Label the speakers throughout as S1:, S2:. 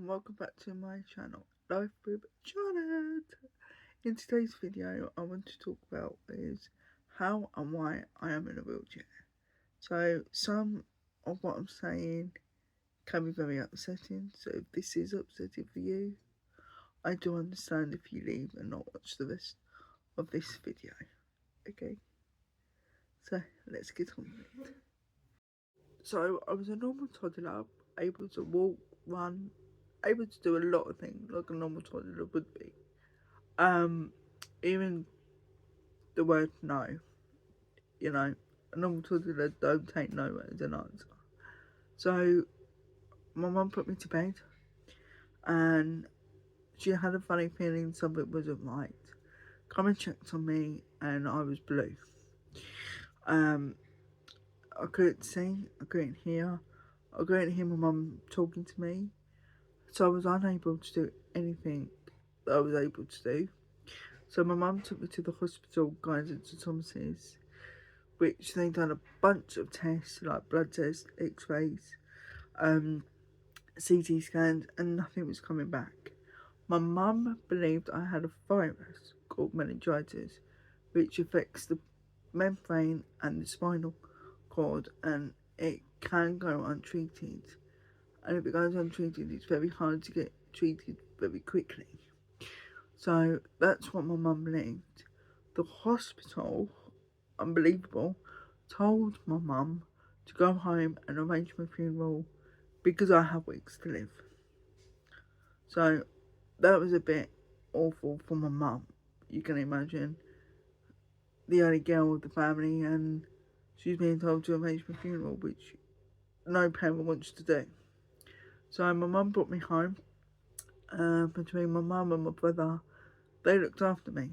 S1: and welcome back to my channel, Life with Janet. In today's video, I want to talk about is how and why I am in a wheelchair. So some of what I'm saying can be very upsetting, so if this is upsetting for you, I do understand if you leave and not watch the rest of this video. Okay, so let's get on with it. So I was a normal toddler, able to walk, run, able to do a lot of things like a normal toddler would be. Even the word no, a normal toddler don't take no as an answer. So my mum put me to bed, and she had a funny feeling something wasn't right. Come and checked on me, and I was blue. I couldn't see, I couldn't hear, I couldn't hear my mum talking to me, so I was unable to do anything that I was able to do. So my mum took me to the hospital, Guy's and St Thomas's, which they done a bunch of tests, like blood tests, x-rays, CT scans, and nothing was coming back. My mum believed I had a virus called meningitis, which affects the membrane and the spinal cord, and it can go untreated. And if it goes untreated, it's very hard to get treated very quickly. So that's what my mum believed. The hospital, unbelievable, told my mum to go home and arrange my funeral because I have weeks to live. So that was a bit awful for my mum. You can imagine, the only girl of the family, and she's being told to arrange my funeral, which no parent wants to do. So my mum brought me home. Between my mum and my brother, they looked after me.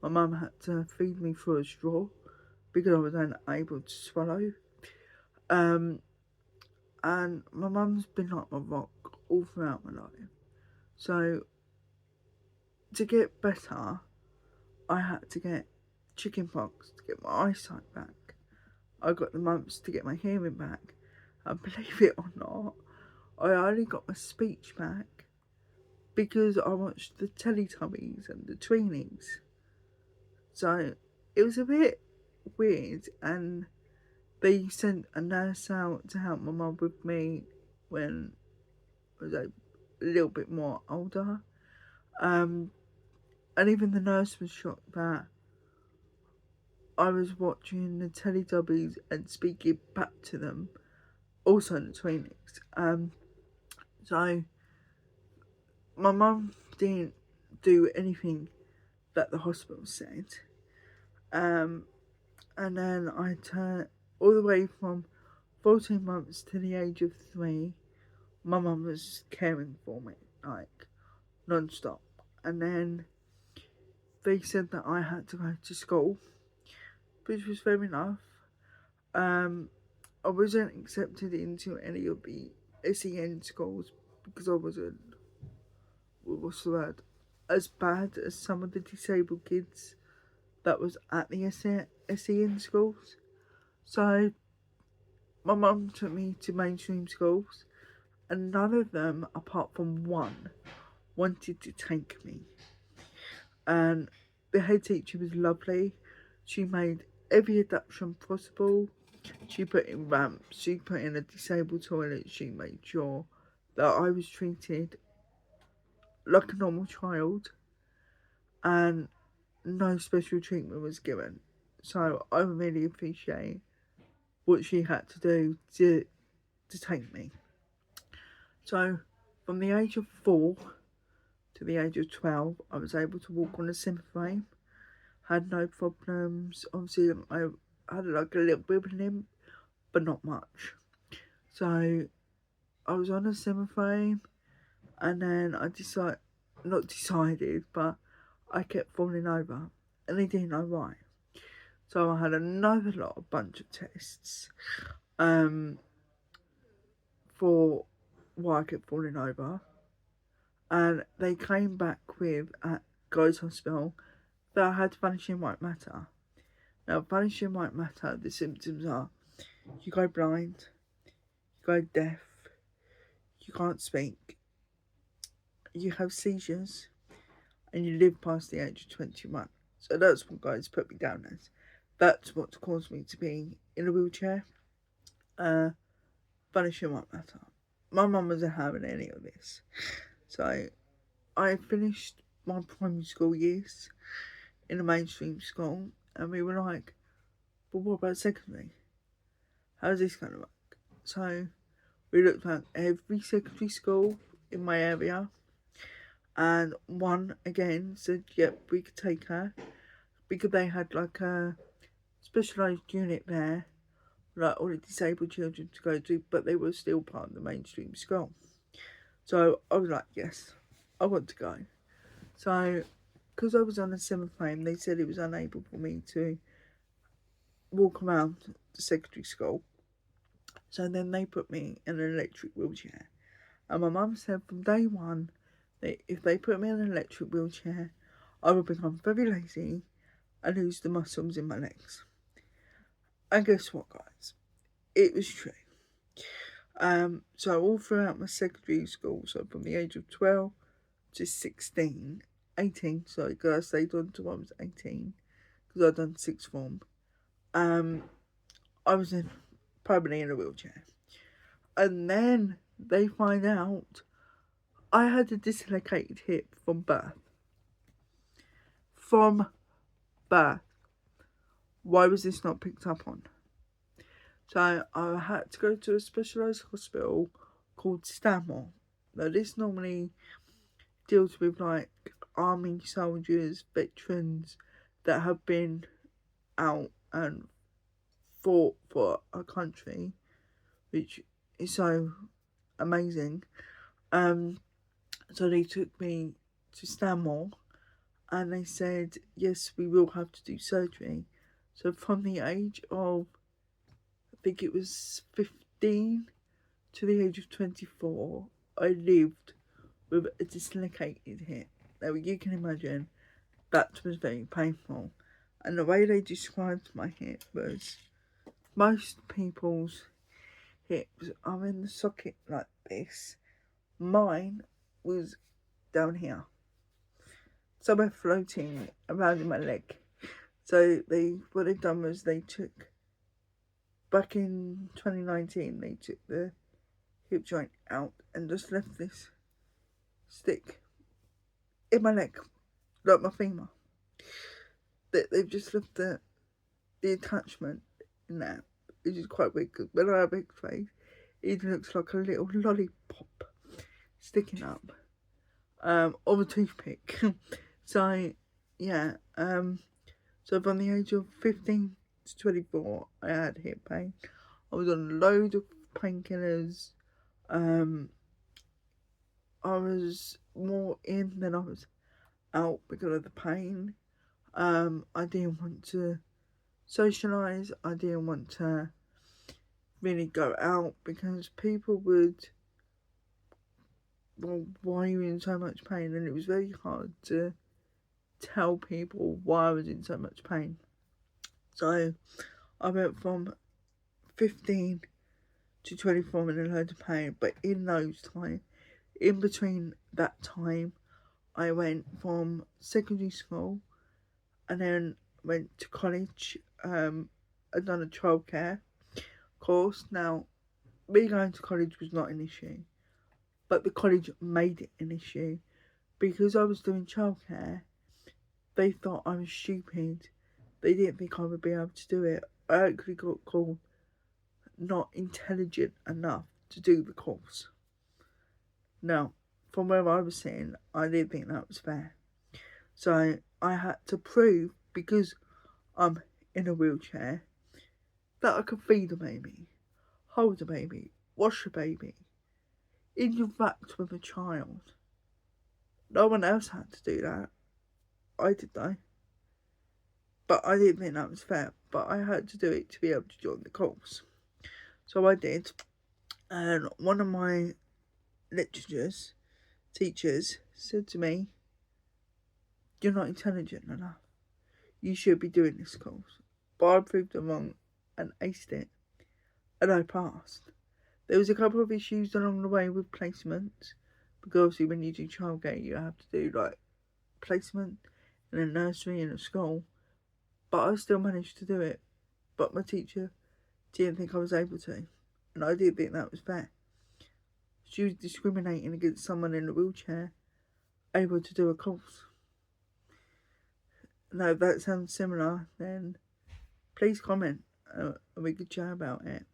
S1: My mum had to feed me through a straw because I was unable to swallow. And my mum's been like my rock all throughout my life. So to get better, I had to get chicken pox to get my eyesight back. I got the mumps to get my hearing back. And believe it or not, I only got my speech back because I watched the Teletubbies and the Tweenies. So it was a bit weird, and they sent a nurse out to help my mum with me when I was a little bit more older. And even the nurse was shocked that I was watching the Teletubbies and speaking back to them, also in the Tweenies. So my mum didn't do anything that the hospital said. And then I turned all the way from 14 months to the age of 3. My mum was caring for me, like, non-stop. And then they said that I had to go to school, which was fair enough. I wasn't accepted into any of the SEN schools because I wasn't, what's the word, as bad as some of the disabled kids that was at the SEN schools. So my mum took me to mainstream schools, and none of them, apart from one, wanted to take me. And the head teacher was lovely. She made every adaptation possible. She put in ramps, she put in a disabled toilet, she made sure that I was treated like a normal child, and no special treatment was given. So I really appreciate what she had to do to take me. So from the age of 4 to the age of 12, I was able to walk on a Zimmer frame, had no problems. Obviously I had like a little bit of a limp, but not much. So I was on a Zimmer frame, and then I but I kept falling over, and they didn't know why. So I had another bunch of tests for why I kept falling over, and they came back with, at Guy's Hospital, that I had vanishing white matter. Now, vanishing white matter, the symptoms are you go blind, you go deaf, you can't speak, you have seizures and you live past the age of 21. So that's what guys put me down as. That's what's caused me to be in a wheelchair. Funny shit might matter. My mum wasn't having any of this. So I finished my primary school years in a mainstream school, and we were like, but what about secondary? How's this going to work? So we looked at every secondary school in my area, and one again said, yep, we could take her, because they had like a specialised unit there, like all the disabled children to go to, but they were still part of the mainstream school. So I was like, yes, I want to go. So, because I was on a 7th frame, they said it was unable for me to walk around the secondary school. So then they put me in an electric wheelchair. And my mum said from day one that if they put me in an electric wheelchair, I would become very lazy and lose the muscles in my legs. And guess what, guys? It was true. So all throughout my secondary school, so from the age of 12 to 18, sorry, because I stayed on till I was 18, because I'd done 6th form, I was permanently in a wheelchair. And then they find out I had a dislocated hip from birth. From birth. Why was this not picked up on? So I had to go to a specialised hospital called Stanmore. Now this normally deals with like army soldiers, veterans that have been out and fought for a country, which is so amazing. So they took me to Stanmore, and they said, yes, we will have to do surgery. So from the age of, I think it was 15 to the age of 24, I lived with a dislocated hip. Now you can imagine that was very painful. And the way they described my hip was, most people's hips are in the socket like this. Mine was down here, somewhere floating around in my leg. So what they've done was they took, back in 2019, they took the hip joint out and just left this stick in my leg, like my femur. They've just left the attachment in there, which is quite weird, because when I have x-rays, it looks like a little lollipop sticking up of a toothpick. So yeah, so from the age of 15 to 24, I had hip pain. I was on a load of painkillers. I was more in than I was out because of the pain. I didn't want to socialise. I didn't want to really go out because people would, well, why are you in so much pain? And it was very hard to tell people why I was in so much pain. So I went from 15 to 24 in a load of pain, but in between that time, I went from secondary school and then went to college. I'd done a childcare course. Now, me going to college was not an issue, but the college made it an issue because I was doing childcare. They thought I was stupid. They didn't think I would be able to do it. I actually got called not intelligent enough to do the course. Now, from where I was sitting, I didn't think that was fair. So I had to prove, because I'm in a wheelchair, that I could feed a baby, hold a baby, wash a baby, interact with a child. No one else had to do that. I did though. But I didn't think that was fair. But I had to do it to be able to join the course. So I did. And one of my teachers, said to me, you're not intelligent enough. You should be doing this course. But I proved them wrong and aced it. And I passed. There was a couple of issues along the way with placements, because obviously when you do childcare you have to do like placement in a nursery in a school, but I still managed to do it. But my teacher didn't think I was able to, and I didn't think that was fair. She was discriminating against someone in a wheelchair able to do a course. Now, if that sounds similar, then please comment and we could chat about it.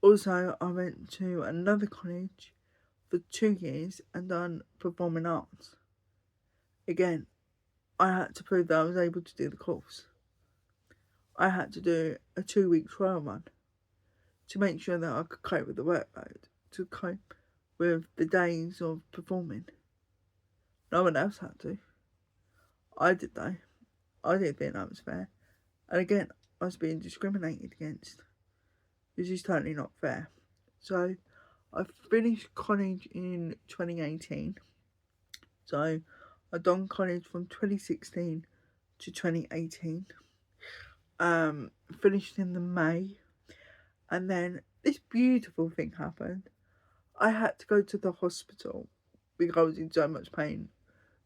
S1: Also, I went to another college for 2 years and done performing arts. Again, I had to prove that I was able to do the course. I had to do a 2-week trial run to make sure that I could cope with the workload, to cope with the days of performing. No one else had to. I did though. I didn't think that was fair. And again, I was being discriminated against, which is totally not fair. So, I finished college in 2018. So, I've done college from 2016 to 2018. Finished in the May. And then this beautiful thing happened. I had to go to the hospital because I was in so much pain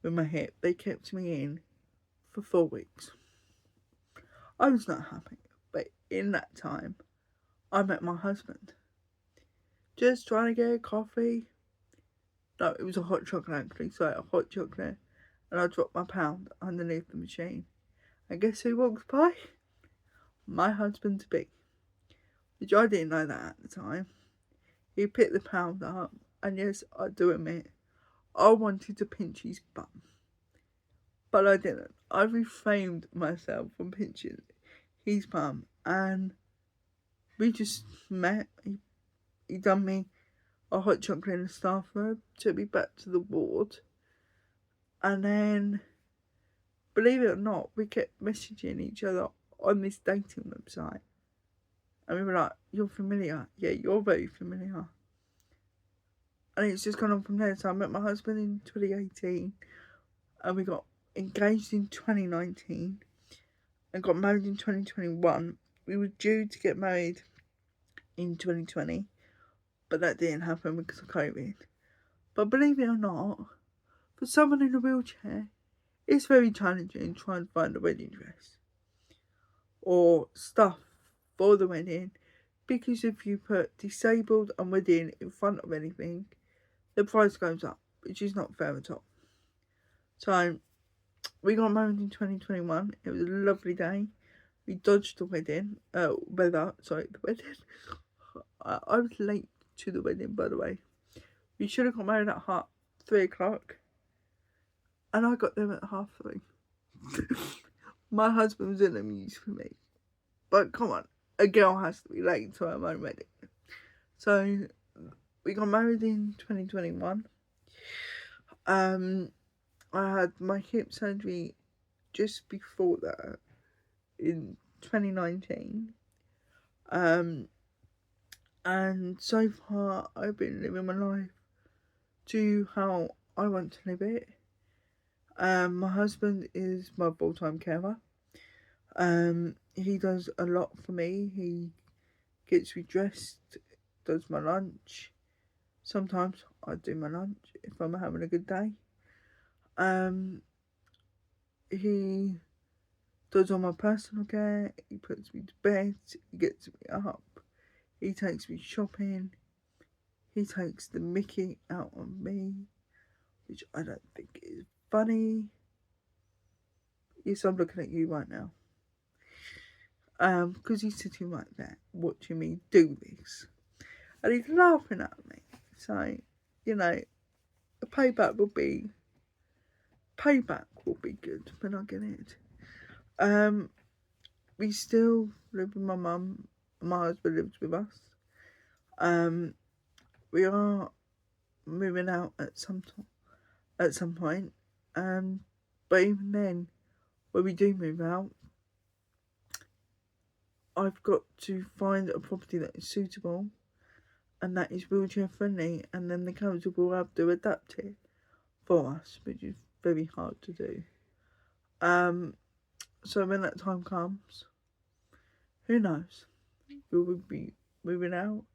S1: with my hip. They kept me in for 4 weeks. I was not happy, but in that time, I met my husband. Just trying to get a coffee. No, it was a hot chocolate actually, so a hot chocolate. And I dropped my pound underneath the machine. And guess who walks by? My husband to be. Which I didn't know that at the time. He picked the pound up, and yes, I do admit, I wanted to pinch his bum. But I didn't. I refrained myself from pinching his bum, and we just met. He done me a hot chocolate in the staff room, took me back to the ward, and then, believe it or not, we kept messaging each other on this dating website. And we were like, you're familiar. Yeah, you're very familiar. And it's just gone on from there. So I met my husband in 2018. And we got engaged in 2019. And got married in 2021. We were due to get married in 2020. But that didn't happen because of COVID. But believe it or not, for someone in a wheelchair, it's very challenging trying to find a wedding dress. Or stuff for the wedding, because if you put disabled and wedding in front of anything, the price goes up, which is not fair at all. So we got married in 2021. It was a lovely day. We dodged the wedding. The wedding. I was late to the wedding, by the way. We should have got married at 3:00, and I got there at 3:30. My husband was in the muse for me. But come on, a girl has to be late to her own wedding. So we got married in 2021. I had my hip surgery just before that in 2019. And so far I've been living my life to how I want to live it. My husband is my full-time carer. He does a lot for me. He gets me dressed, does my lunch. Sometimes I do my lunch if I'm having a good day. He does all my personal care. He puts me to bed. He gets me up. He takes me shopping. He takes the mickey out on me, which I don't think is funny. Yes, I'm looking at you right now. Because he's sitting right there watching me do this. And he's laughing at me. So, you know, payback will be good when I get it. We still live with my mum. My husband lives with us. We are moving out at some point. But even then, when we do move out, I've got to find a property that is suitable and that is wheelchair friendly, and then the council will have to adapt it for us, which is very hard to do. So when that time comes, who knows? Will we be moving out?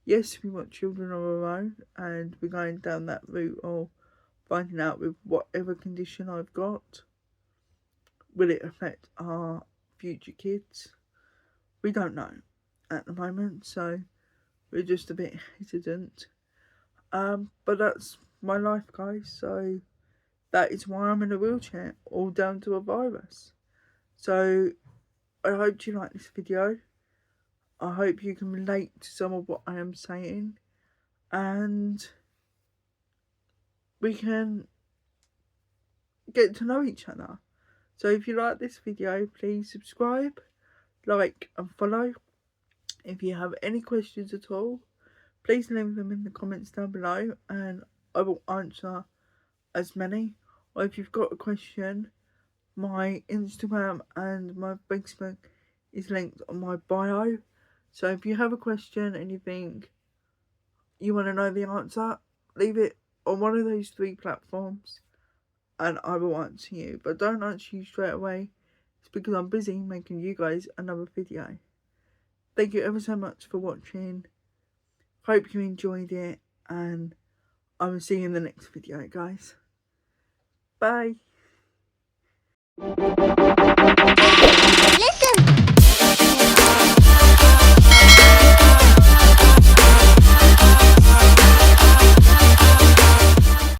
S1: yes, we want children of our own, and we're going down that route of finding out with whatever condition I've got, will it affect our future kids? We don't know at the moment, so we're just a bit hesitant. But that's my life, guys. So that is why I'm in a wheelchair, all down to a virus. So I hope you like this video. I hope you can relate to some of what I am saying, and we can get to know each other. So if you like this video, please subscribe, like and follow. If you have any questions at all, please leave them in the comments down below and I will answer as many. Or if you've got a question, my Instagram and my Facebook is linked on my bio. So if you have a question and you think you want to know the answer, leave it on one of those 3 platforms and I will answer you. But don't answer you straight away. It's because I'm busy making you guys another video. Thank you ever so much for watching. Hope you enjoyed it, and I will see you in the next video, guys. Bye. Listen.